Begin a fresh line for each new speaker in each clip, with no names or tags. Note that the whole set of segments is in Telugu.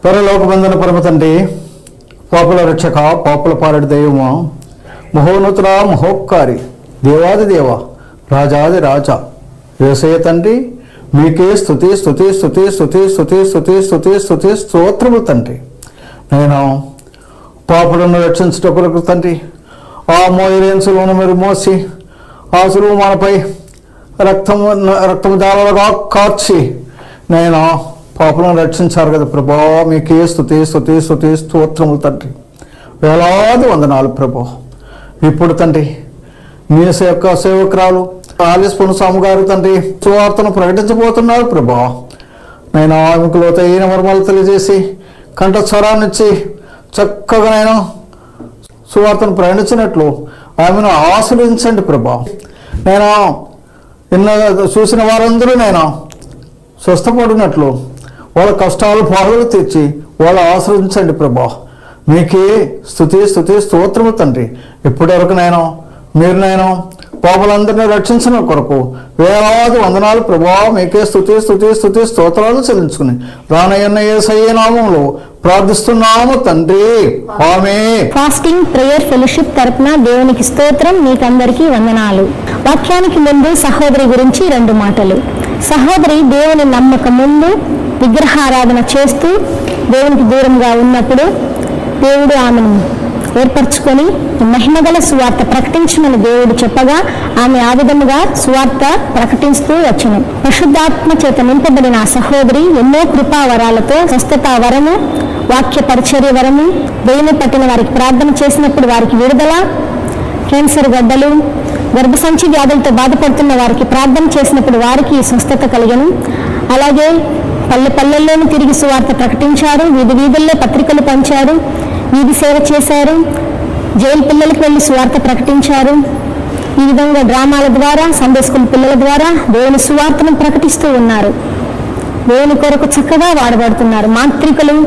పరలోకబంధన పరమ తండ్రి, పాపుల రక్షక, పాపుల పాలడి దైవమా, మహోన్నతుల మహోపకారి, దేవాది దేవ, రాజాది రాజా, యేసయ్య తండ్రి, మీకే స్తుతి స్తుతి స్తుతి స్తుతి స్తుతి స్తుతి స్తుతి స్తుతి స్తోత్రము తండ్రి. నేను పాపులను రక్షించుటకు తండ్రి, ఆ మోయలేని సులువును మీరు మోసి, ఆ సులువు మనపై రక్తము జాలలుగా కార్చి నేను పాపులను రక్షించారు కదా ప్రభా. మీకే స్తుతి స్తుతి స్తుతి స్తోత్రములు తండ్రి. వేలాది వందనాలు ప్రభా. ఇప్పుడు తండ్రి మీ యొక్క సేవకురాలు ఆలిస్పును స్వామి గారు తండ్రి సువార్తను ప్రకటించబోతున్నారు ప్రభా. నేను ఆమెకు లోతైన మర్మాలు తెలియజేసి కంఠస్వరాన్నిచ్చి చక్కగా నేను సువార్తను ప్రకటించినట్లు ఆమెను ఆశీర్వదించండి ప్రభా. నేను చూసిన వారందరూ నేను స్వస్థపడినట్లు వాళ్ళ కష్టాలు బాధలు తీర్చి వాళ్ళు ఆశ్రయించండి ప్రభా. మీకే స్తుతి స్తుతి స్తోత్రము తండ్రి. ఇప్పటి వరకు మీరు పాపులందరినీ రక్షించిన కొరకు వేలాది వందనాలు ప్రభా. మీకే స్తుతి స్తుతి స్తుతి స్తోత్రాలు చెల్లించుకుని రానయ్యన్న యేసయ్య నామములో ప్రార్థిస్తున్నాము తండ్రి, ఆమేన్.
ఫాస్టింగ్ ప్రేయర్ ఫెలోషిప్ తరపున దేవునికి స్తోత్రం. మీకందరికీ వందనాలు. వాక్యానికి ముందు సహోదరి గురించి 2 మాటలు. సహోదరి దేవుని నమ్మక ముందు విగ్రహారాధన చేస్తూ దేవునికి దూరంగా ఉన్నప్పుడు దేవుడు ఆమెను ఏర్పరచుకొని మహిమగల సువార్త ప్రకటించమని దేవుడు చెప్పగా ఆమె ఆ విధముగా సువార్త ప్రకటిస్తూ వచ్చును. పరిశుద్ధాత్మ చేత నింపబడిన ఆ సహోదరి ఎన్నో కృపా వరాలతో స్వస్థత వరము, వాక్య పరిచర్య వరము, దేవుని పట్టిన వారికి ప్రార్థన చేసినప్పుడు వారికి విడుదల, క్యాన్సర్ గడ్డలు, గర్భసంచి వ్యాధులతో బాధపడుతున్న వారికి ప్రార్థన చేసినప్పుడు వారికి స్వస్థత కలిగను. అలాగే పల్లెల్లోనూ తిరిగి సువార్త ప్రకటించారు, వీధి వీధుల్లో పత్రికలు పంచారు, వీధి సేవ చేశారు, జైలు పిల్లలకు వెళ్ళి సువార్త ప్రకటించారు. ఈ విధంగా డ్రామాల ద్వారా, సండే స్కూల్ పిల్లల ద్వారా దేవుని సువార్తను ప్రకటిస్తూ ఉన్నారు. దేవుని కొరకు చక్కగా వాడబడుతున్నారు. మాంత్రికులు,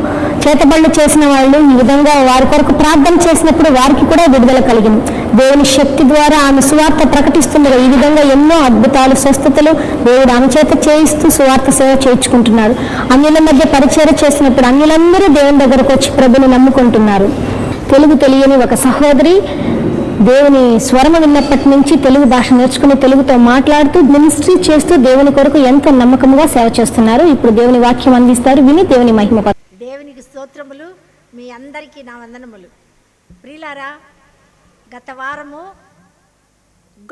చేతబళ్ళు చేసిన వాళ్ళు ఈ విధంగా వారి కొరకు ప్రార్థన చేసినప్పుడు వారికి కూడా విడుదల కలిగింది. దేవుని శక్తి ద్వారా ఆమె సువార్త ప్రకటిస్తుండగా ఈ విధంగా ఎన్నో అద్భుతాలు, స్వస్థతలు దేవుడు ఆమె చేత చేయిస్తూ సువార్త సేవ చేయించుకుంటున్నారు. అన్యుల మధ్య పరిచర్య చేసినప్పుడు అన్యులందరూ దేవుని దగ్గరకు వచ్చి ప్రభుని నమ్ముకుంటున్నారు. తెలుగు తెలియని ఒక సహోదరి దేవుని స్వరము విన్నప్పటి నుంచి తెలుగు భాష నేర్చుకుని తెలుగుతో మాట్లాడుతూ మినిస్ట్రీ చేస్తూ దేవుని కొరకు ఎంతో నమ్మకంగా సేవ చేస్తున్నారు. ఇప్పుడు దేవుని వాక్యం అందిస్తారు, విని దేవుని మహిమ.
దేవునికి స్తోత్రములు. మీ అందరికీ నా వందనములు. ప్రియులారా, గత వారము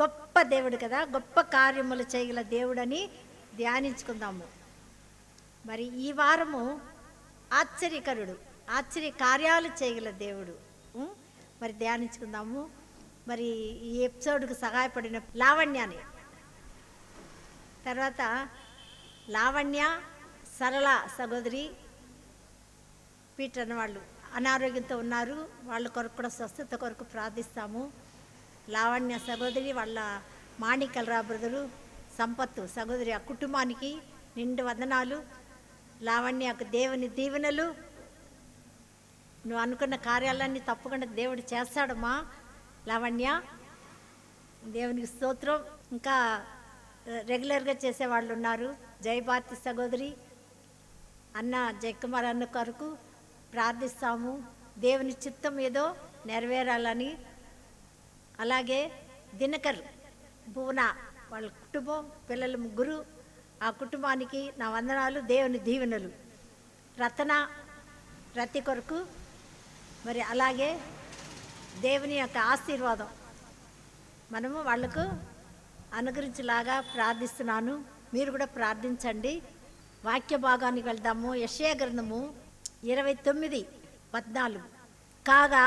గొప్ప దేవుడు కదా, గొప్ప కార్యములు చేయగల దేవుడని ధ్యానించుకుందాము. మరి ఈ వారము ఆశ్చర్యకరుడు, ఆశ్చర్య కార్యాలు చేయగల దేవుడు మరి ధ్యానించుకుందాము. మరి ఈ ఎపిసోడ్కు సహాయపడిన లావణ్యాన్ని, తర్వాత లావణ్య, సరళ సహోదరి పీటర్ అన్న వాళ్ళు అనారోగ్యంతో ఉన్నారు. వాళ్ళ కొరకు కూడా స్వస్థత కొరకు ప్రార్థిస్తాము. లావణ్య సహోదరి, వాళ్ళ మాణికలరా బ్రదరు, సంపత్తు సహోదరి, ఆ కుటుంబానికి నిండు వందనాలు. లావణ్యకు దేవుని దీవెనలు. నువ్వు అనుకున్న కార్యాలన్నీ తప్పకుండా దేవుడు చేస్తాడమ్మా లావణ్య. దేవునికి స్తోత్రం. ఇంకా రెగ్యులర్గా చేసేవాళ్ళు ఉన్నారు. జయభారతి సహోదరి, అన్న జయకుమార్ అన్న కొరకు ప్రార్థిస్తాము. దేవుని చిత్తం ఏదో నెరవేరాలని. అలాగే దినకర్, భువన, వాళ్ళ కుటుంబం, పిల్లలు 3, ఆ కుటుంబానికి నా వందనాలు, దేవుని దీవెనలు. రతి కొరకు మరి అలాగే దేవుని యొక్క ఆశీర్వాదం మనము వాళ్లకు అనుగ్రహించేలాగా ప్రార్థిస్తున్నాను. మీరు కూడా ప్రార్థించండి. వాక్య భాగానికి వెళ్దాము. యెషయా గ్రంథము 29:14. కాగా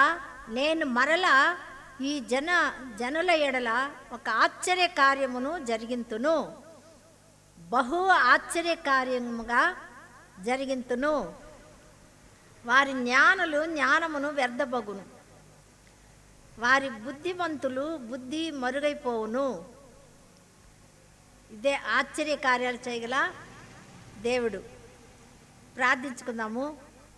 నేను మరలా ఈ జనుల ఎడల ఒక ఆశ్చర్య కార్యమును జరిగింతును, బహు ఆశ్చర్య కార్యముగా జరిగింతును. వారి జ్ఞానమును వ్యర్థబగును, వారి బుద్ధిమంతులు బుద్ధి మరుగైపోవును. ఇదే ఆశ్చర్య కార్యాలు చేయగల దేవుడు. ప్రార్థించుకుందాము.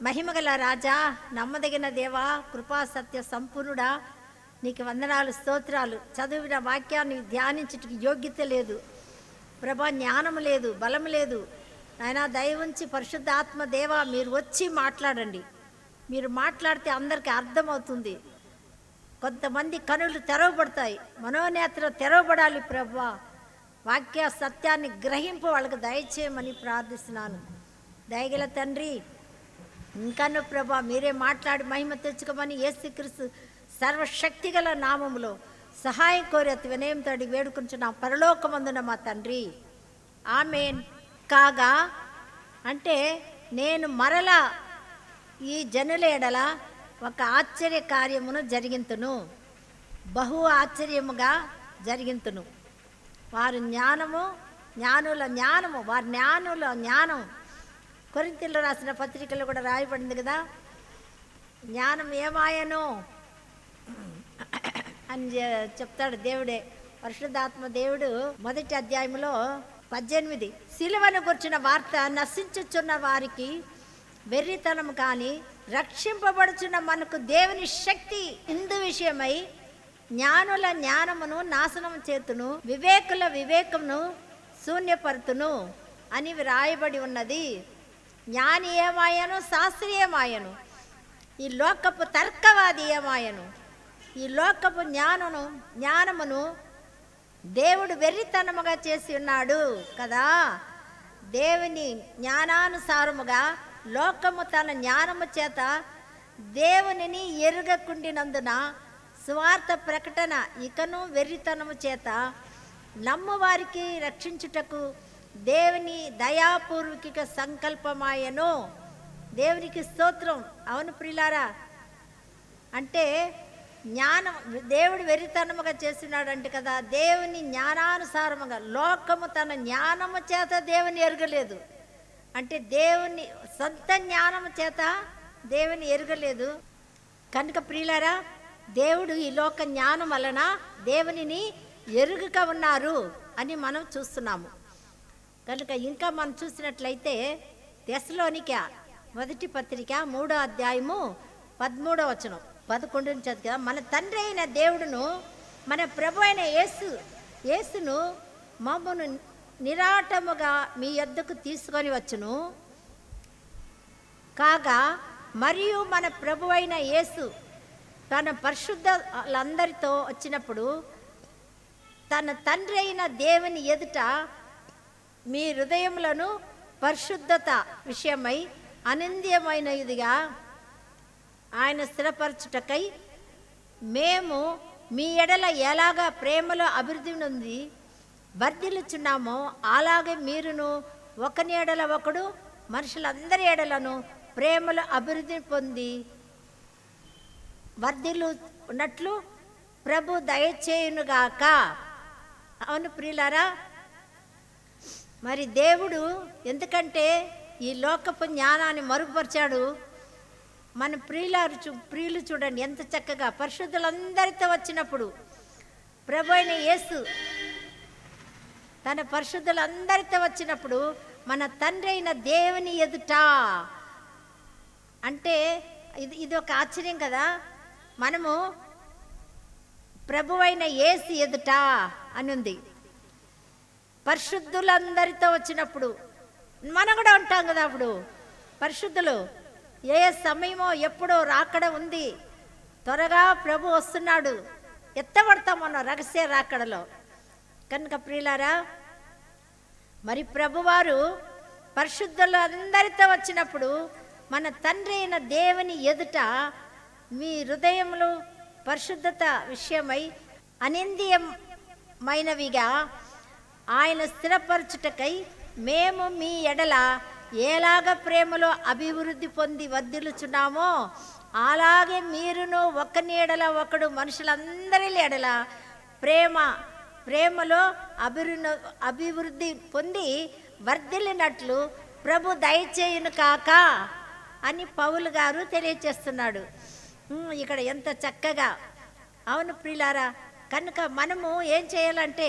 మహిమగల రాజా, నమ్మదగిన దేవా, కృపా సత్య సంపూర్ణుడా, నీకు వందనాలు, స్తోత్రాలు. చదివిన వాక్యాన్ని ధ్యానించుటకు యోగ్యత లేదు ప్రభా, జ్ఞానము లేదు, బలము లేదు. నాయన దయ ఉంచి పరిశుద్ధాత్మ దేవా మీరు వచ్చి మాట్లాడండి. మీరు మాట్లాడితే అందరికీ అర్థమవుతుంది. కొంతమంది కనులు తెరవబడతాయి, మనోనేత్రం తెరవబడాలి ప్రభువా. వాక్య సత్యాన్ని గ్రహింపు వాళ్ళకి దయచేయమని ప్రార్థిస్తున్నాను. దయగల తండ్రి, ఇంకను ప్రభా మీరే మాట్లాడి మహిమ తెచ్చుకోమని యేసుక్రీస్తు సర్వశక్తిగల నామములో సహాయం కోరి అతి వినయంతో వేడుకుంటున్నా పరలోకమందున మా తండ్రి, ఆమేన్. కాగా అంటే నేను మరలా ఈ జనుల ఎడల ఒక ఆశ్చర్య కార్యమును జరిగింతును, బహు ఆశ్చర్యముగా జరిగింతును. వారి జ్ఞానుల జ్ఞానం కొరింథీయులకు రాసిన పత్రికలో కూడా రాయబడింది కదా, జ్ఞానం ఏమాయను అని చెప్తాడు దేవుడే, పరిశుద్ధాత్మ దేవుడు. మొదటి అధ్యాయంలో 18 సిలువను గుర్చిన వార్త నశించుచున్న వారికి వెర్రితనం కానీ రక్షింపబడుచున్న మనకు దేవుని శక్తి. ఇందు విషయమై జ్ఞానుల జ్ఞానమును నాశనం చేతును, వివేకుల వివేకమును శూన్యపరుతును అని రాయబడి ఉన్నది. జ్ఞాని ఏమాయను, శాస్త్రి ఏమాయను, ఈ లోకపు తర్కవాది ఏమాయను. ఈ లోకపు జ్ఞానమును దేవుడు వెర్రితనముగా చేసి ఉన్నాడు కదా. దేవుని జ్ఞానానుసారముగా లోకము తన జ్ఞానము చేత దేవునిని ఎరుగకుండినందున స్వార్థ ప్రకటన ఇకను వెర్రితనము చేత నమ్మువారికి రక్షించుటకు దేవుని దయాపూర్వక సంకల్పమాయను. దేవునికి స్తోత్రం. అవును ప్రియులారా, అంటే జ్ఞానం దేవుడు వెర్రితనముగా చేస్తున్నాడంటే కదా. దేవుని జ్ఞానానుసారముగా లోకము తన జ్ఞానము చేత దేవుని ఎరగలేదు, అంటే దేవుని సొంత జ్ఞానము చేత దేవుని ఎరగలేదు కనుక ప్రియులారా, దేవుడు ఈ లోక జ్ఞానం వలన దేవునిని ఎరుగక ఉన్నారు అని మనం చూస్తున్నాము. కనుక ఇంకా మనం చూసినట్లయితే తెస్సలోనికే మొదటి పత్రిక 3వ అధ్యాయము 13వ వచనం 11 నుంచి కదా, మన తండ్రి అయిన దేవుడును మన ప్రభు అయిన యేసును మమ్మను నిరాటముగా మీ యొద్దకు తీసుకొని వచ్చును కాగా, మరియు మన ప్రభు అయిన యేసు తన పరిశుద్ధులందరితో వచ్చినప్పుడు తన తండ్రి అయిన దేవుని ఎదుట మీ హృదయములను పరిశుద్ధత విషయమై అనింద్యమైనదిగా ఆయన స్థిరపరచుటకై మేము మీ ఎడల ఎలాగా ప్రేమలో అభివృద్ధి నుండి వర్ధిల్లుచున్నామో అలాగే మీరును ఒకని ఎడల ఒకడు మనుషులందరి ఎడలను ప్రేమలో అభివృద్ధి పొంది వర్ధిల్లు ఉన్నట్లు ప్రభు దయచేయునుగాక. అవును ప్రియులారా, మరి దేవుడు ఎందుకంటే ఈ లోకపు జ్ఞానాన్ని మరుగుపరిచాడు. మన ప్రియులు చూడండి ఎంత చక్కగా పరిశుద్ధులందరితో వచ్చినప్పుడు ప్రభు అయిన యేసు తన పరిశుద్ధులందరితో వచ్చినప్పుడు మన తండ్రి అయిన దేవుని ఎదుట, అంటే ఇది ఒక ఆశ్చర్యం కదా. మనము ప్రభు అయిన యేసు ఎదుట అని ఉంది. పరిశుద్ధులందరితో వచ్చినప్పుడు మనం కూడా ఉంటాం కదా. అప్పుడు పరిశుద్ధులు ఏ సమయమో ఎప్పుడో రాకడ ఉంది, త్వరగా ప్రభు వస్తున్నాడు, ఎత్తబడతాం మన రహస్య రాకడలో. కనుక ప్రియులారా, మరి ప్రభువారు పరిశుద్ధులందరితో వచ్చినప్పుడు మన తండ్రి అయిన దేవుని ఎదుట మీ హృదయములు పరిశుద్ధత విషయమై అనింద్యమైనవిగా ఆయన స్థిరపరచుటకై మేము మీ ఎడల ఎలాగ ప్రేమలో అభివృద్ధి పొంది వర్ధిల్లుచున్నామో అలాగే మీరును ఒకని ఎడల ఒకడు మనుషులందరి ఎడల ప్రేమలో అభివృద్ధి పొంది వర్ధిల్లినట్లు ప్రభు దయచేయును కాక అని పౌలు గారు తెలియచేస్తున్నాడు. ఇక్కడ ఎంత చక్కగా. అవును ప్రియులారా, కనుక మనము ఏం చేయాలంటే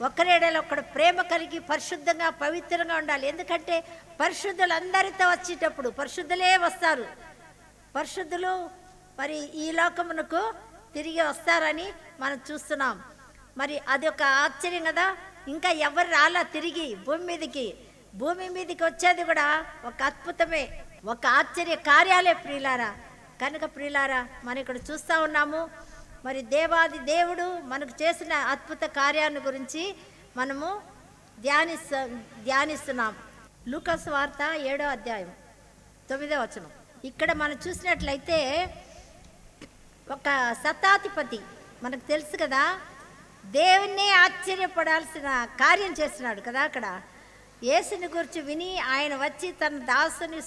ఒకరేడలో ఒకడు ప్రేమ కలిగి పరిశుద్ధంగా పవిత్రంగా ఉండాలి. ఎందుకంటే పరిశుద్ధులందరితో వచ్చేటప్పుడు పరిశుద్ధులే వస్తారు. పరిశుద్ధులు మరి ఈ లోకమునకు తిరిగి వస్తారని మనం చూస్తున్నాం. మరి అది ఒక ఆశ్చర్యం కదా. ఇంకా ఎవరు రాలా తిరిగి భూమి మీదకి. భూమి మీదకి వచ్చేది కూడా ఒక అద్భుతమే, ఒక ఆశ్చర్య కార్యాలే ప్రియులారా. కనుక ప్రియులారా, మనం ఇక్కడ చూస్తూ ఉన్నాము, మరి దేవాది దేవుడు మనకు చేసిన అద్భుత కార్యాన్ని గురించి మనము ధ్యానిస్తున్నాం. లూకాసు వార్త 7వ అధ్యాయం 9వ వచనం. ఇక్కడ మనం చూసినట్లయితే ఒక శతాధిపతి, మనకు తెలుసు కదా, దేవుణ్ణి ఆశ్చర్యపడాల్సిన కార్యం చేస్తున్నాడు కదా. అక్కడ యేసుని గురించి విని ఆయన వచ్చి తన దాసుని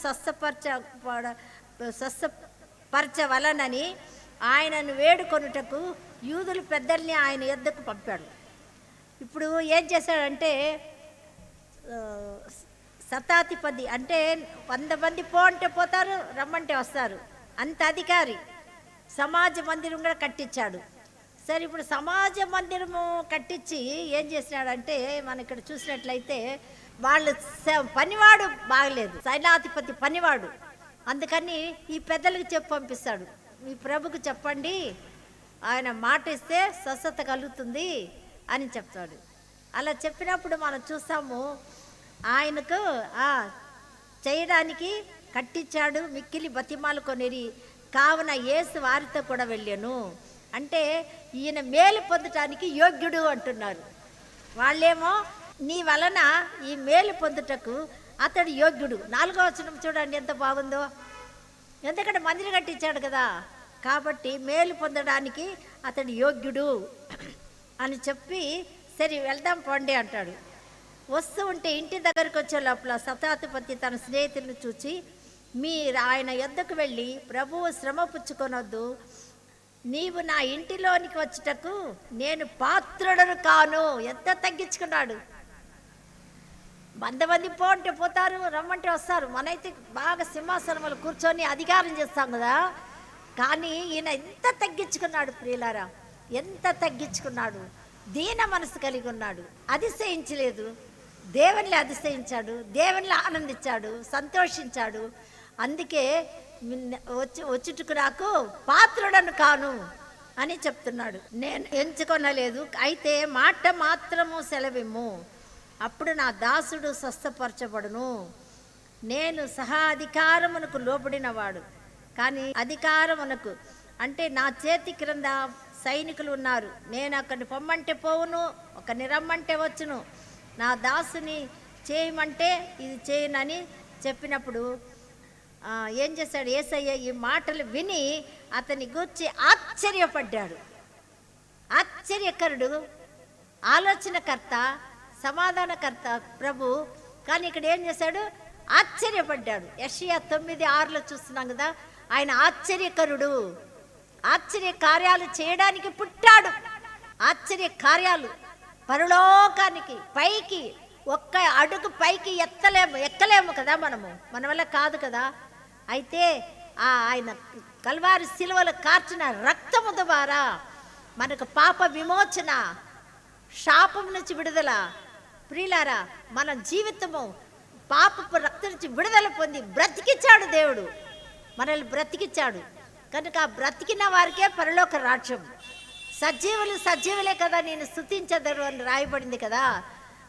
స్వస్థపరచవలనని ఆయనను వేడుకొనుటకు యూదుల పెద్దల్ని ఆయన యొద్దకు పంపాడు. ఇప్పుడు ఏం చేశాడంటే, శతాధిపతి అంటే 100 మంది పో అంటే పోతారు, రమ్మంటే వస్తారు, అంత అధికారి. సమాజ మందిరం కూడా కట్టించాడు. సరే, ఇప్పుడు సమాజ మందిరము కట్టించి ఏం చేసినాడంటే, మనం ఇక్కడ చూసినట్లయితే వాళ్ళు పనివాడు బాగలేదు, శైలాధిపతి పనివాడు. అందుకని ఈ పెద్దలకు చెప్పి పంపిస్తాడు, మీ ప్రభుకు చెప్పండి, ఆయన మాట ఇస్తే స్వస్థత కలుగుతుంది అని చెప్తాడు. అలా చెప్పినప్పుడు మనం చూస్తాము, ఆయనకు చేయడానికి కట్టించాడు. మిక్కిలి బతిమాలు కొనిరి, కావున యేసు వారితో కూడా వెళ్ళాను. అంటే ఈయన మేలు పొందటానికి యోగ్యుడు అంటున్నారు. వాళ్ళేమో నీ వలన ఈ మేలు పొందుటకు అతడు యోగ్యుడు. 4వ వచనం చూడండి ఎంత బాగుందో. ఎందుకంటే మందిరం కట్టించాడు కదా, కాబట్టి మేలు పొందడానికి అతడు యోగ్యుడు అని చెప్పి, సరే వెళ్దాం పండి అంటాడు. వస్తూ ఉంటే ఇంటి దగ్గరికి వచ్చే లోపల శతాధిపతి తన స్నేహితులను చూచి, మీరు ఆయన యొద్దకు వెళ్ళి, ప్రభువు శ్రమ పుచ్చుకొనొద్దు, నీవు నా ఇంటిలోనికి వచ్చుటకు నేను పాత్రుడను కాను. ఎంత తగ్గించుకున్నాడు. 100 మంది పో అంటే పోతారు, రమ్మంటే వస్తారు. మనైతే బాగా సింహాసనములు కూర్చొని అధికారం చేస్తాం కదా, కానీ ఈయన ఎంత తగ్గించుకున్నాడు ప్రియులారా, ఎంత తగ్గించుకున్నాడు. దీన మనసు కలిగి ఉన్నాడు, అతిశయించలేదు, దేవునిలో అతిశయించాడు, దేవునిలో ఆనందించాడు, సంతోషించాడు. అందుకే వచ్చుటకు నాకు పాత్రుడను కాను అని చెప్తున్నాడు. నేను ఎంచుకొనలేదు, అయితే మాట మాత్రము సెలవిమ్ము, అప్పుడు నా దాసుడు స్వస్థపరచబడును. నేను సహా అధికారమునకు లోబడినవాడు, కానీ అధికారమునకు అంటే నా చేతి క్రింద సైనికులు ఉన్నారు. నేను అక్కడిని పొమ్మంటే పోవును, ఒకరిని రమ్మంటే వచ్చును, నా దాసుని చేయమంటే ఇది చేయనని చెప్పినప్పుడు ఏం చేశాడు యేసయ్య? ఈ మాటలు విని అతని గూర్చి ఆశ్చర్యపడ్డాడు. ఆశ్చర్యకరుడు, ఆలోచనకర్త, సమాధానకర్త ప్రభు. కానీ ఇక్కడ ఏం చేశాడు? ఆశ్చర్యపడ్డాడు. యెషయా 9:6 చూస్తున్నాం కదా, ఆయన ఆశ్చర్యకరుడు, ఆశ్చర్య కార్యాలు చేయడానికి పుట్టాడు. ఆశ్చర్య కార్యాలు పరలోకానికి పైకి ఒక్క అడుగు పైకి ఎక్కలేము కదా, మన వల్ల కాదు కదా. అయితే ఆయన కల్వారి శిలువలో కార్చిన రక్తము ద్వారా మనకు పాప విమోచన, శాపం నుంచి విడుదల. ప్రియులారా, మన జీవితము పాపపు రక్తం నుంచి విడుదల పొంది బ్రతికిచ్చాడు దేవుడు, మనల్ని బ్రతికిచ్చాడు. కనుక బ్రతికిన వారికే పరలోక రాజ్యం. సజీవులు సజీవులే కదా నేను స్తుతించదరు అని రాయబడింది కదా.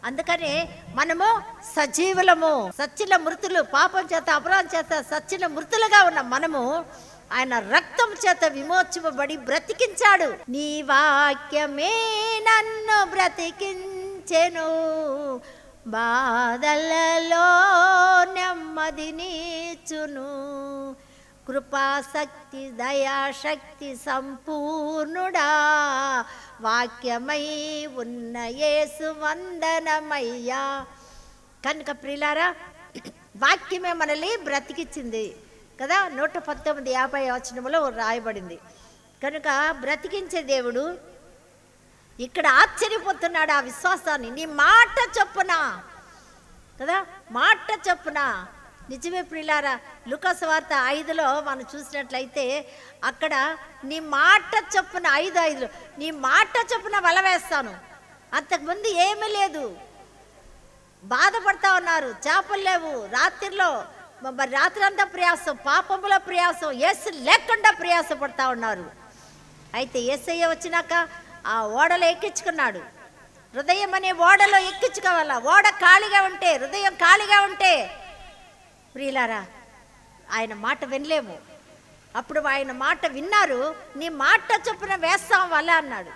అందుకనే మనము సజీవులము, సచ్చిన మృతులు, పాపం చేత అపరాధం చేత సచ్చిన మృతులుగా ఉన్న మనము ఆయన రక్తం చేత విమోచింపబడి బ్రతికించాడు. నీ వాక్యమే నన్ను బ్రతికించెను, బాధలలో నెమ్మదినిచ్చును, కృపాశక్తి దయాశక్తి సంపూర్ణుడా, వాక్యమై ఉన్న యేసు వందనమయ్యా. కనుక ప్రియులారా, వాక్యమే మనల్ని బ్రతికించింది కదా. 119:50 రాయబడింది. కనుక బ్రతికించే దేవుడు ఇక్కడ ఆశ్చర్యపోతున్నాడు ఆ విశ్వాసాన్ని. నీ మాట చొప్పున కదా, మాట చొప్పున. నిజమే ప్రియులారా, లూకాసు వార్త 5లో మనం చూసినట్లయితే అక్కడ నీ మాట చొప్పున 5:5 నీ మాట చొప్పున వల వేస్తాను. అంతకుముందు ఏమీ లేదు, బాధపడతా ఉన్నారు, చేపలు లేవు, రాత్రి అంతా ప్రయాసం, పాపముల ప్రయాసం, యేసు లేకుండా ప్రయాసపడతా ఉన్నారు. అయితే యేసయ్య వచ్చినాక ఆ ఓడలు ఎక్కించుకున్నాడు. హృదయం అనే ఓడలో ఎక్కించుకోవాలా. ఓడ ఖాళీగా ఉంటే, హృదయం ఖాళీగా ఉంటే ప్రియులారా ఆయన మాట వినలేము. అప్పుడు ఆయన మాట విన్నారు. నీ మాట చొప్పున వేస్తాం వల్ల అన్నాడు.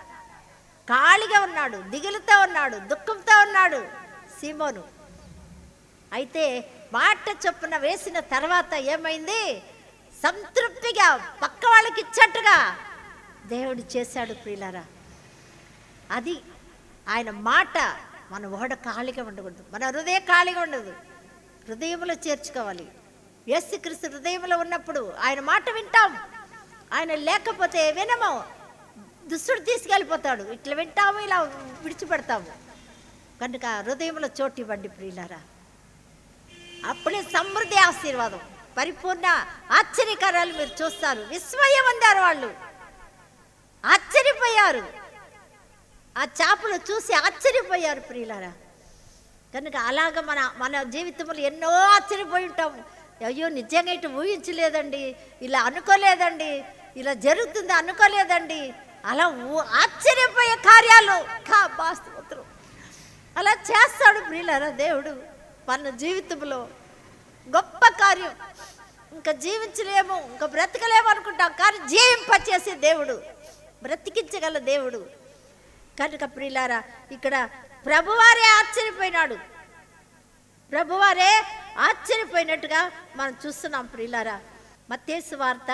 ఖాళీగా ఉన్నాడు, దిగులుతో ఉన్నాడు, దుఃఖంతో ఉన్నాడు సీమోను. అయితే మాట చొప్పున వేసిన తర్వాత ఏమైంది? సంతృప్తిగా పక్క వాళ్ళకి ఇచ్చట్టుగా దేవుడు చేశాడు ప్రియులారా. అది ఆయన మాట. మన ఓడ ఖాళీగా ఉండకూడదు, మన హృదయం ఖాళీగా ఉండదు, హృదయంలో చేర్చుకోవాలి. యేసుక్రీస్తు హృదయంలో ఉన్నప్పుడు ఆయన మాట వింటాం. ఆయన లేకపోతే వినము, దుష్టుడు తీసుకెళ్ళిపోతాడు. ఇట్లా వింటాము, ఇలా విడిచిపెడతాము. కనుక హృదయంలో చోటు ఇవ్వండి ప్రియులారా. అప్పుడే సమృద్ధి ఆశీర్వాదం, పరిపూర్ణ ఆశ్చర్యకారాలు మీరు చూస్తారు. విస్మయం అందారు వాళ్ళు, ఆశ్చర్యపోయారు. ఆ చేపలు చూసి ఆశ్చర్యపోయారు ప్రియులారా. కనుక అలాగ మన జీవితంలో ఎన్నో ఆశ్చర్యపోయి ఉంటాము. అయ్యో నిజంగా ఇటు ఊహించలేదండి, ఇలా అనుకోలేదండి, ఇలా జరుగుతుంది అనుకోలేదండి. అలా ఆశ్చర్యపోయే కార్యాలు స్తోత్రం అలా చేస్తాడు ప్రియులారా దేవుడు మన జీవితంలో. గొప్ప కార్యం. ఇంకా జీవించలేము, ఇంకా బ్రతకలేము అనుకుంటాం, కానీ జీవింపచేసే దేవుడు, బ్రతికించగల దేవుడు. కనుక ప్రియులారా ఇక్కడ ప్రభువారే ఆశ్చర్యపోయినాడు. ప్రభువారే ఆశ్చర్యపోయినట్టుగా మనం చూస్తున్నాం ప్రియులారా. మత్తయి సువార్త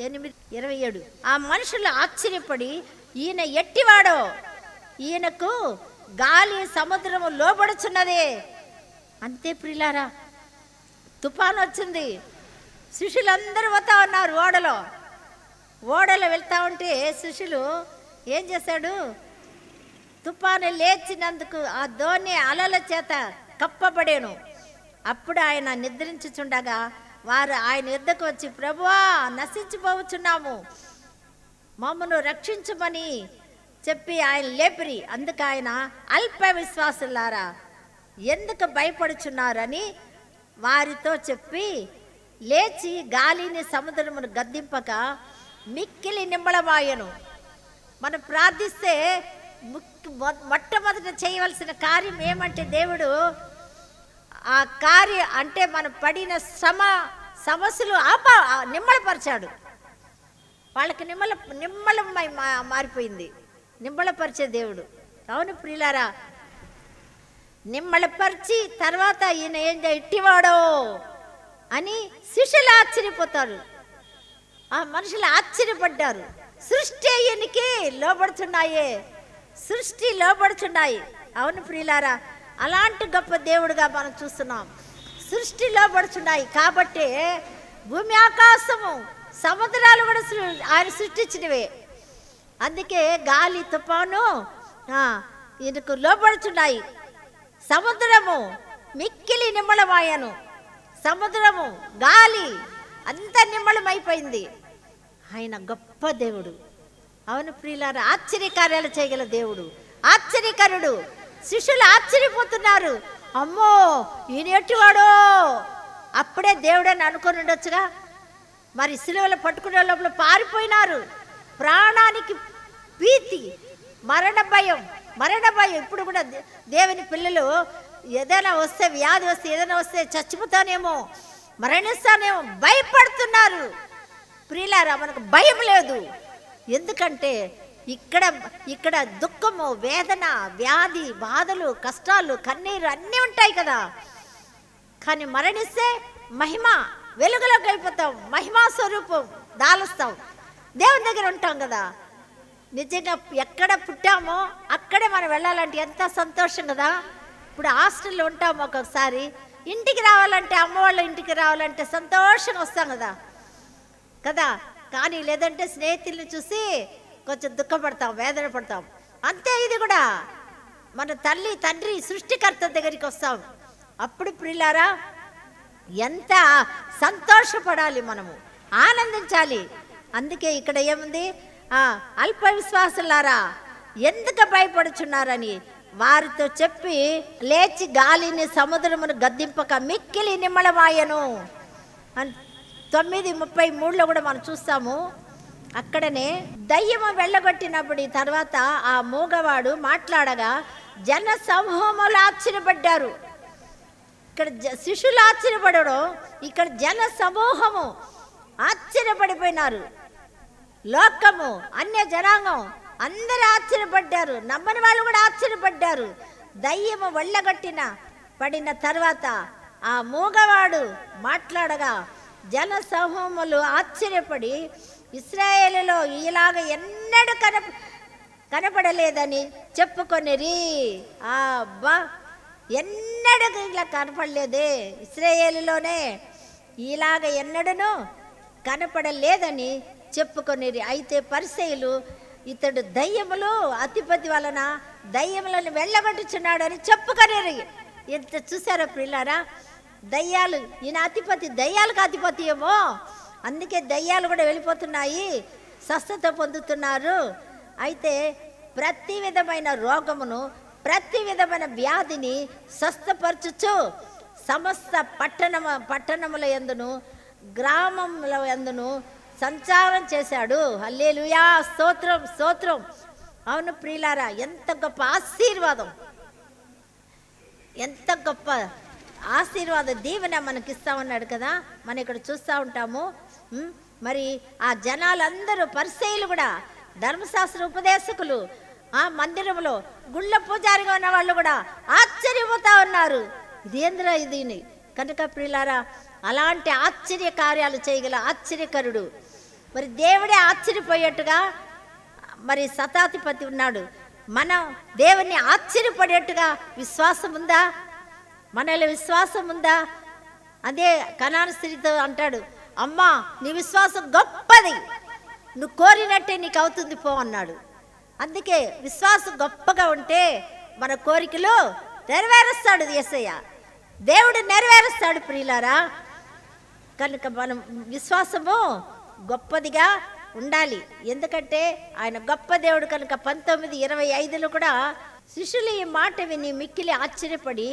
8:27. ఆ మనుషులు ఆశ్చర్యపడి, ఈయన ఎట్టివాడో, ఈయనకు గాలి సముద్రము లోబడుచున్నదే. అంతే ప్రియులారా. తుఫాను వచ్చింది, శిష్యులందరూ పోతా ఉన్నారు ఓడలో వెళ్తా ఉంటే శిష్యులు ఏం చేశాడు? తుఫాను లేచినందుకు ఆ ధోని అలల చేత కప్పబడేను. అప్పుడు ఆయన నిద్రించుచుండగా వారు ఆయన యుద్ధకు వచ్చి, ప్రభువా నశించిపోవచ్చున్నాము, మమ్మను రక్షించమని చెప్పి ఆయన లేపిరి. అందుకు ఆయన, అల్ప విశ్వాసులారా ఎందుకు భయపడుచున్నారని వారితో చెప్పి లేచి గాలిని సముద్రమును గద్దింపక మిక్కిలి నిమ్మళమాయను. మనం ప్రార్థిస్తే మొట్టమొదట చేయవలసిన కార్యం ఏమంటే, దేవుడు ఆ కార్యం అంటే మనం పడిన సమస్యలు నిమ్మళపరిచాడు. వాళ్ళకి నిమ్మళమై మారిపోయింది. నిమ్మళపరిచే దేవుడు. అవును ప్రియులారా. నిమ్మళపరిచి తర్వాత ఈయన ఏం ఇట్టివాడో అని శిష్యులు ఆశ్చర్యపోతారు. ఆ మనుషులు ఆశ్చర్యపడ్డారు. సృష్టి ఈయనకి లోబడుచున్నాయే, సృష్టి లోబడుచున్నాయి. అవును ప్రియులారా, అలాంటి గొప్ప దేవుడుగా మనం చూస్తున్నాం. సృష్టి లోబడుచున్నాయి కాబట్టి భూమి ఆకాశము సముద్రాలు కూడా ఆయన సృష్టించినవే. అందుకే గాలి తుఫాను ఈయనకు లోబడుచున్నాయి. సముద్రము మిక్కిలి నిమ్మళమాయను. సముద్రము గాలి అంత నిమ్మళమైపోయింది. ఆయన గొప్ప దేవుడు. అవును ప్రియులారా, ఆశ్చర్యకార్యాలు చేయగల దేవుడు, ఆశ్చర్యకరుడు. శిష్యులు ఆశ్చర్యపోతున్నారు, అమ్మో ఈయన ఎట్టివాడో. అప్పుడే దేవుడని అనుకొని ఉండొచ్చుగా. మరి సిలువలు పట్టుకునే లోపల పారిపోయినారు. ప్రాణానికి భీతి, మరణ భయం. ఇప్పుడు కూడా దేవుని పిల్లలు ఏదైనా వస్తే, వ్యాధి వస్తే, ఏదైనా వస్తే చచ్చిపోతానేమో, మరణిస్తానేమో భయపడుతున్నారు. ప్రియులారా, మనకు భయం లేదు. ఎందుకంటే ఇక్కడ దుఃఖము, వేదన, వ్యాధి, బాధలు, కష్టాలు, కన్నీరు అన్నీ ఉంటాయి కదా. కానీ మరణిస్తే మహిమ, వెలుగులోకి వెళ్ళిపోతాం, మహిమా స్వరూపం దాలుస్తాం, దేవుని దగ్గర ఉంటాం కదా. నిజంగా ఎక్కడ పుట్టామో అక్కడే మనం వెళ్ళాలంటే ఎంత సంతోషం కదా. ఇప్పుడు హాస్టల్లో ఉంటాము, ఒక్కొక్కసారి ఇంటికి రావాలంటే, అమ్మ వాళ్ళ ఇంటికి రావాలంటే సంతోషంగా వస్తాం కదా. కానీ లేదంటే స్నేహితుల్ని చూసి కొంచెం దుఃఖపడతాం, వేదన పడతాం. అంతే ఇది కూడా. మన తల్లి తండ్రి సృష్టికర్త దగ్గరికి వస్తాం. అప్పుడు ప్రియులారా ఎంత సంతోషపడాలి, మనము ఆనందించాలి. అందుకే ఇక్కడ ఏముంది? అల్ప విశ్వాసులారా ఎందుకు భయపడుచున్నారని వారితో చెప్పి లేచి గాలిని సముద్రమును గద్దింపక మిక్కిలి నిమ్మళమాయను. 9:33 కూడా మనం చూస్తాము. అక్కడనే దయ్యము వెళ్ళగొట్టినప్పుడు తర్వాత ఆ మూగవాడు మాట్లాడగా జన సమూహములు ఆశ్చర్యపడ్డారు. ఇక్కడ శిష్యులు ఆశ్చర్యపడడం, ఇక్కడ జన సమూహము ఆశ్చర్యపడిపోయినారు. లోకము, అన్య జనాంగం అందరూ ఆశ్చర్యపడ్డారు. నమ్మని వాళ్ళు కూడా ఆశ్చర్యపడ్డారు. దయ్యము వెళ్ళగొట్టిన పడిన తర్వాత ఆ మూగవాడు మాట్లాడగా జన సమూహములు ఆశ్చర్యపడి ఇశ్రాయేలులో ఇలాగ ఎన్నడూ కనపడలేదని చెప్పుకొనిరి. అబ్బా, ఎన్నడూ ఇలా కనపడలేదే, ఇశ్రాయేలులోనే ఇలాగ ఎన్నడూ కనపడలేదని చెప్పుకొనిరి. అయితే పరిసయ్యులు ఇతడు దయ్యములు అధిపతి వలన దయ్యములను వెళ్ళగొట్టుచున్నాడని చెప్పుకొనిరి. ఎంత చూసారా ప్రియులారా, దయ్యాలు, ఈయన అధిపతి, దయ్యాలకు అధిపతి ఏమో, అందుకే దయ్యాలు కూడా వెళ్ళిపోతున్నాయి, స్వస్థత పొందుతున్నారు. అయితే ప్రతి విధమైన రోగమును, ప్రతి విధమైన వ్యాధిని స్వస్థపరచుచు సమస్త పట్టణముల యందును గ్రామముల యందును సంచారం చేశాడు. హల్లెలూయా, స్తోత్రం స్తోత్రం. అవును ప్రియులారా, ఎంత గొప్ప ఆశీర్వాదం, ఎంత గొప్ప ఆశీర్వాద దీవెన మనకిస్తా ఉన్నాడు కదా. మనం ఇక్కడ చూస్తూ ఉంటాము. మరి ఆ జనాలందరూ, పరిసయ్యులు కూడా, ధర్మశాస్త్ర ఉపదేశకులు, ఆ మందిరంలో గుళ్ళ పూజారిగా ఉన్న వాళ్ళు కూడా ఆశ్చర్యపోతా ఉన్నారు. ఇదేంద్రా ఇది కనుక ప్రియులారా, అలాంటి ఆశ్చర్య కార్యాలు చేయగల ఆశ్చర్యకరుడు. మరి దేవుడే ఆశ్చర్యపోయేట్టుగా మరి శతాధిపతి ఉన్నాడు. మనం దేవుని ఆశ్చర్యపడేట్టుగా విశ్వాసం ఉందా? మనలో విశ్వాసం ఉందా? అదే కనాను స్త్రీతో అంటాడు, అమ్మా నీ విశ్వాసం గొప్పది, నువ్వు కోరినట్టే నీకు అవుతుంది పో అన్నాడు. అందుకే విశ్వాసం గొప్పగా ఉంటే మన కోరికలు నెరవేరుస్తాడు యేసయ్య, దేవుడు నెరవేరుస్తాడు ప్రియులారా. కనుక మనం విశ్వాసము గొప్పదిగా ఉండాలి. ఎందుకంటే ఆయన గొప్ప దేవుడు కనుక 19:25 కూడా శిష్యులు ఈ మాట విని మిక్కిలి ఆశ్చర్యపడి,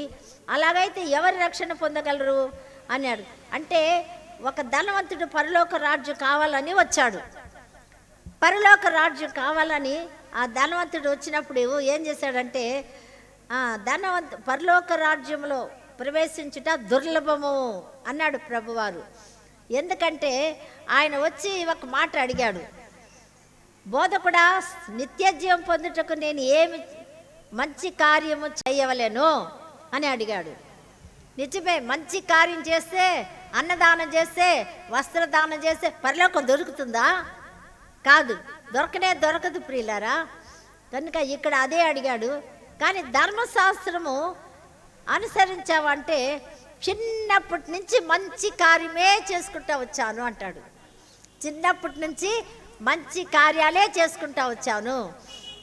అలాగైతే ఎవరి రక్షణ పొందగలరు అన్నాడు. అంటే ఒక ధనవంతుడు పరలోక రాజ్యం కావాలని వచ్చాడు. పరలోక రాజ్యం కావాలని ఆ ధనవంతుడు వచ్చినప్పుడు ఏం చేశాడంటే, పరలోక రాజ్యంలో ప్రవేశించుట దుర్లభము అన్నాడు ప్రభువారు. ఎందుకంటే ఆయన వచ్చి ఒక మాట అడిగాడు, బోధకుడా నిత్యజీవం పొందుటకు నేను ఏమి మంచి కార్యము చేయవలేను అని అడిగాడు. నిజమే, మంచి కార్యం చేస్తే, అన్నదానం చేస్తే, వస్త్రదానం చేస్తే పరలోకం దొరుకుతుందా? కాదు, దొరకదు ప్రియులారా. కనుక ఇక్కడ అదే అడిగాడు. కానీ ధర్మశాస్త్రము అనుసరించావంటే చిన్నప్పటి నుంచి మంచి కార్యమే చేసుకుంటా వచ్చాను అంటాడు. చిన్నప్పటి నుంచి మంచి కార్యాలే చేసుకుంటా వచ్చాను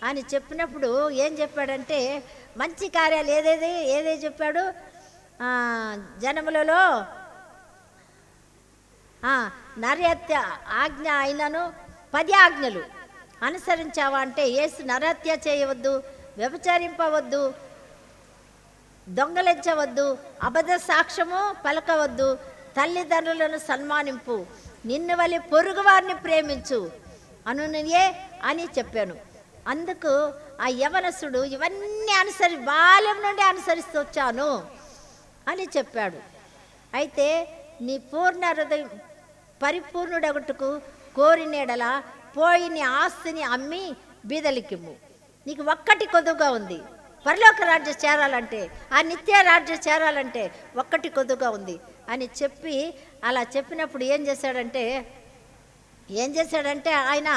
అని చెప్పినప్పుడు ఏం చెప్పాడంటే, మంచి కార్యాలు ఏదే చెప్పాడు, జనములలో నరహత్య ఆజ్ఞ అయినను 10 ఆజ్ఞలు అనుసరించావా అంటే, యేసు నరహత్య చేయవద్దు, వ్యభిచరింపవద్దు, దొంగలించవద్దు, అబద్ధ సాక్ష్యము పలకవద్దు, తల్లిదండ్రులను సన్మానింపు, నిన్ను వలె పొరుగు వారిని ప్రేమించు అనునియే అని చెప్పాను. అందుకు ఆ యవనసుడు ఇవన్నీ బాల్యం నుండి అనుసరిస్తూ వచ్చాను అని చెప్పాడు. అయితే నీ పూర్ణ హృదయం పరిపూర్ణుడగుటకు కోరినేడల పోయి నీ ఆస్తిని అమ్మి బీదలికిమ్ము. నీకు ఒక్కటి కొద్దుగా ఉంది, పరలోక రాజ్యం చేరాలంటే, ఆ నిత్య రాజ్యం చేరాలంటే ఒక్కటి కొద్దుగా ఉంది అని చెప్పి, అలా చెప్పినప్పుడు ఏం చేశాడంటే ఆయన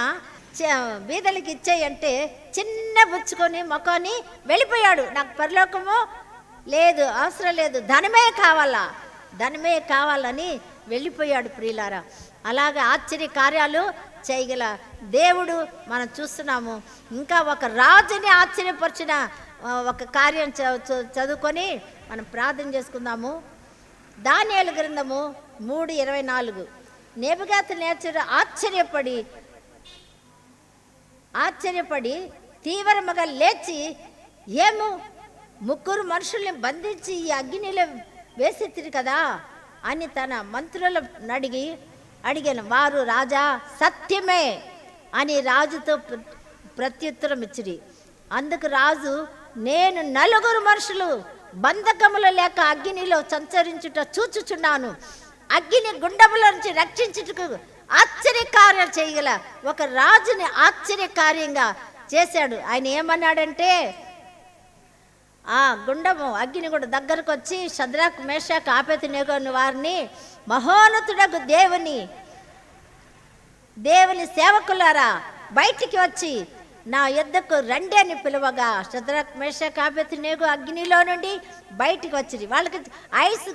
బీదలకి ఇచ్చేయంటే చిన్న బుచ్చుకొని మొక్కని వెళ్ళిపోయాడు. నాకు పరలోకము లేదు, అవసరం లేదు, ధనమే కావాలని వెళ్ళిపోయాడు ప్రియులారా. అలాగే ఆశ్చర్య కార్యాలు చేయగల దేవుడు మనం చూస్తున్నాము. ఇంకా ఒక రాజుని ఆశ్చర్యపరిచిన ఒక కార్యం చదువుకొని మనం ప్రార్థన చేసుకుందాము. దానియేలు గ్రంథము 3:24. నెబుకద్నెజరు ఆశ్చర్యపడి తీవ్రముగా లేచి, ఏము 3 మనుషుల్ని బంధించి ఈ అగ్నిలో వేసెత్తిరి కదా అని తన మంత్రులను అడిగాను. వారు రాజా సత్యమే అని రాజుతో ప్రత్యుత్తరం ఇచ్చిరి. అందుకు రాజు నేను నలుగురు మనుషులు బంధకములు లేక అగ్నిలో సంచరించుట చూచుచున్నాను. అగ్ని గుండముల నుంచి రక్షించుటకు ఆశ్చర్యకార్యాలు చేయగల ఒక రాజుని ఆశ్చర్యకార్యంగా చేశాడు. ఆయన ఏమన్నాడంటే, ఆ గుండము అగ్ని కూడా దగ్గరకు వచ్చి షద్రాక్ మేషాక్ ఆబేద్నెగోను వారిని, మహోన్నతుడగు దేవుని సేవకులారా బయటికి వచ్చి నా యొద్దకు రండి అని పిలువగా షద్రాక్ మేషాక్ ఆబేద్నెగో అగ్నిలో నుండి బయటికి వచ్చింది. వాళ్ళకి ఐస్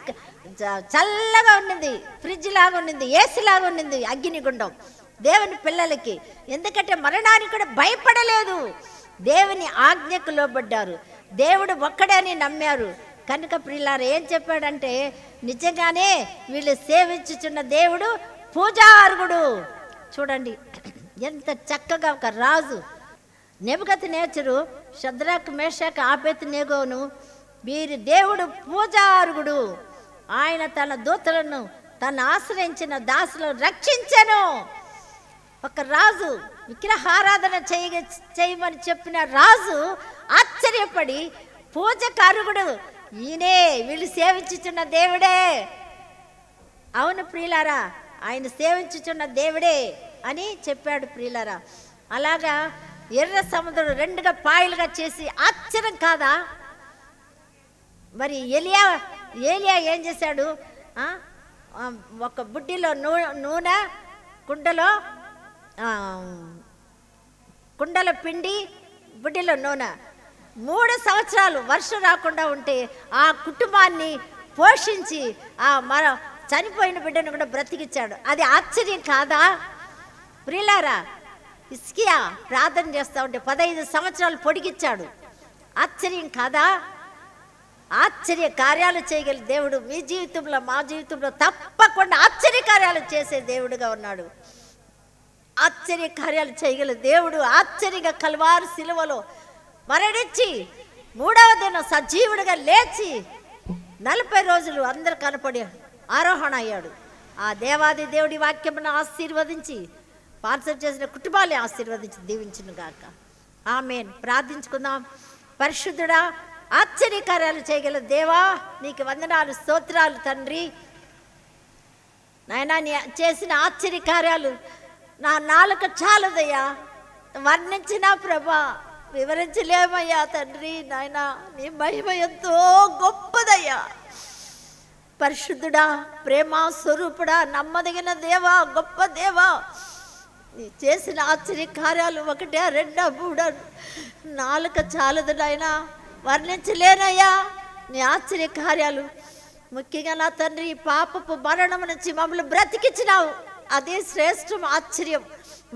చల్లగా ఉన్నది, ఫ్రిడ్జ్ లాగా ఉన్నది, ఏసీ లాగా ఉన్నది అగ్ని గుండం దేవుని పిల్లలకి. ఎందుకంటే మరణానికి కూడా భయపడలేదు, దేవుని ఆజ్ఞకు లోబడ్డారు, దేవుడు ఒక్కడని నమ్మారు. కనుక ప్రియులారా ఏం చెప్పాడంటే, నిజంగానే వీళ్ళు సేవించుచున్న దేవుడు పూజార్హుడు. చూడండి ఎంత చక్కగా ఒక రాజు నెబుకద్నెజరు షద్రాక్ మేషాక్ ఆబేద్నెగోను వీరి దేవుడు పూజార్హుడు, ఆయన తన దూతలను తను ఆశ్రయించిన దాసులను రక్షించెను. ఒక రాజు విగ్రహారాధన చేయమని చెప్పిన రాజు ఆశ్చర్యపడి పూజకారుడు ఈయనే, వీళ్ళు సేవించుచున్న దేవుడే. అవును ప్రియులారా, ఆయన సేవించుచున్న దేవుడే అని చెప్పాడు ప్రియులారా. అలాగా ఎర్ర సముద్రం రెండుగా పాయలుగా చేసి ఆశ్చర్యం కాదా? మరి ఏలియా ఏం చేశాడు? ఒక బుడ్డిలో నూనె, కుండలో పిండి, బుడ్డిలో నూనె, 3 సంవత్సరాలు వర్షం రాకుండా ఉంటే ఆ కుటుంబాన్ని పోషించి మన చనిపోయిన బిడ్డను కూడా బ్రతికిచ్చాడు. అది ఆశ్చర్యం కాదా ప్రియులారా? హిజ్కియా ప్రార్థన చేస్తూ ఉంటే 15 సంవత్సరాలు పొడిగిచ్చాడు. ఆశ్చర్యం కాదా? ఆశ్చర్య కార్యాలు చేయగల దేవుడు మీ జీవితంలో, మా జీవితంలో తప్పకుండా ఆశ్చర్య కార్యాలు చేసే దేవుడుగా ఉన్నాడు. ఆశ్చర్య కార్యాలు చేయగల దేవుడు ఆశ్చర్యంగా కల్వారు శిలువలో మరణించి 3వ దినం సజీవుడిగా లేచి 40 రోజులు అందరు కనపడి ఆరోహణ అయ్యాడు. ఆ దేవాది దేవుడి వాక్యమును ఆశీర్వదించి పార్సల్ చేసిన కుటుంబాన్ని ఆశీర్వదించి దీవించును గాక. ఆమేన్. ప్రార్థించుకుందాం. పరిశుద్ధుడా, ఆశ్చర్యకార్యాలు చేయగల దేవా, నీకు వందనాలు, స్తోత్రాలు తండ్రి. నాయనా, నీ చేసిన ఆశ్చర్యకార్యాలు నా నాలుక చాలదయ్యా, వర్ణించిన ప్రభా, వివరించలేమయ్యా తండ్రి. నాయనా, నీ మహిమ ఎంతో గొప్పదయ్యా. పరిశుద్ధుడా, ప్రేమ స్వరూపుడా, నమ్మదగిన దేవా, గొప్ప దేవా, నీ చేసిన ఆశ్చర్య కార్యాలు 1, 2, 3 నాలుక చాలదు నాయనా, వర్ణించలేనయ్యా నీ ఆశ్చర్య కార్యాలు. ముఖ్యంగా నా తండ్రి, పాపపు మరణం నుంచి మమ్మల్ని బ్రతికించినావు, అదే శ్రేష్టం, ఆశ్చర్యం.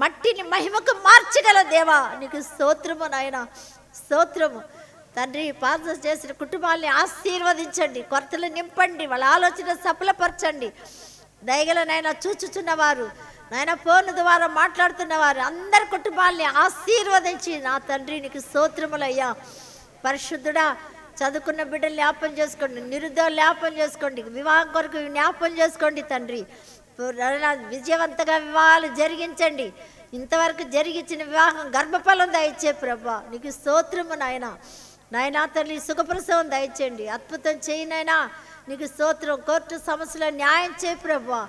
మట్టిని మహిమకు మార్చగల దేవా, నీకు స్తోత్రము నాయనా, స్తోత్రము తండ్రి. పాపం చేసిన కుటుంబాల్ని ఆశీర్వదించండి, కొరతలు నింపండి, వాళ్ళ ఆలోచన సఫలపరచండి. దయగల నాయన చూచుచున్నవారు, నాయన ఫోన్ ద్వారా మాట్లాడుతున్నవారు అందరి కుటుంబాల్ని ఆశీర్వదించి నా తండ్రి నీకు స్తోత్రములయ్యా. పరిశుద్ధుడా, చదువుకున్న బిడ్డలు జ్ఞాపం చేసుకోండి, నిరుద్యోగులు జ్ఞాపం చేసుకోండి, వివాహం కొరకు జ్ఞాపం చేసుకోండి తండ్రి. విజయవంతంగా వివాహాలు జరిగించండి. ఇంతవరకు జరిగించిన వివాహం గర్భఫలం దయచే ప్రభా, నీకు స్తోత్రము నాయన. నాయనా తల్లి, సుఖప్రసవం దయచేయండి, అద్భుతం చేయి నాయనా, నీకు స్తోత్రం. కోర్టు సమస్యలో న్యాయం చేయి ప్రభా,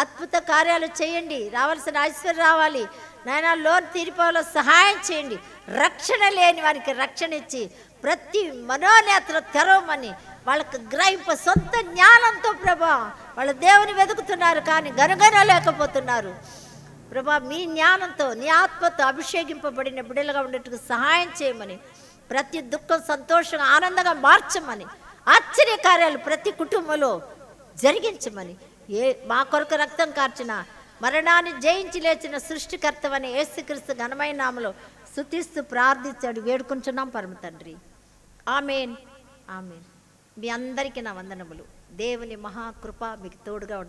అద్భుత కార్యాలు చేయండి. రావాల్సిన ఐశ్వర్యం రావాలి నాయనా, లోన్ తీరిపోవాలో సహాయం చేయండి. రక్షణ లేని వారికి రక్షణ ఇచ్చి ప్రతి మనోనేతలు తెరవమని వాళ్ళకు గ్రహింప సొంత జ్ఞానంతో ప్రభా, వాళ్ళ దేవుని వెతుకుతున్నారు కానీ గనుగనలేకపోతున్నారు ప్రభా. మీ జ్ఞానంతో, నీ ఆత్మతో అభిషేకింపబడిన బిడ్డలుగా ఉండేట్టుకు సహాయం చేయమని, ప్రతి దుఃఖం సంతోషంగా ఆనందంగా మార్చమని, ఆశ్చర్య కార్యాలు ప్రతి కుటుంబంలో జరిగించమని, మా కొరకు రక్తం కార్చిన, మరణాన్ని జయించి లేచిన సృష్టికర్తవని యేసుక్రీస్తు ఘనమైన నామములో స్తుతిస్తూ ప్రార్థించాడు వేడుకుంటున్నాం పరమ తండ్రి. ఆమేన్, ఆమేన్. మీ అందరికీ నా వందనములు. దేవుని మహాకృప మీకు తోడుగా ఉండదు.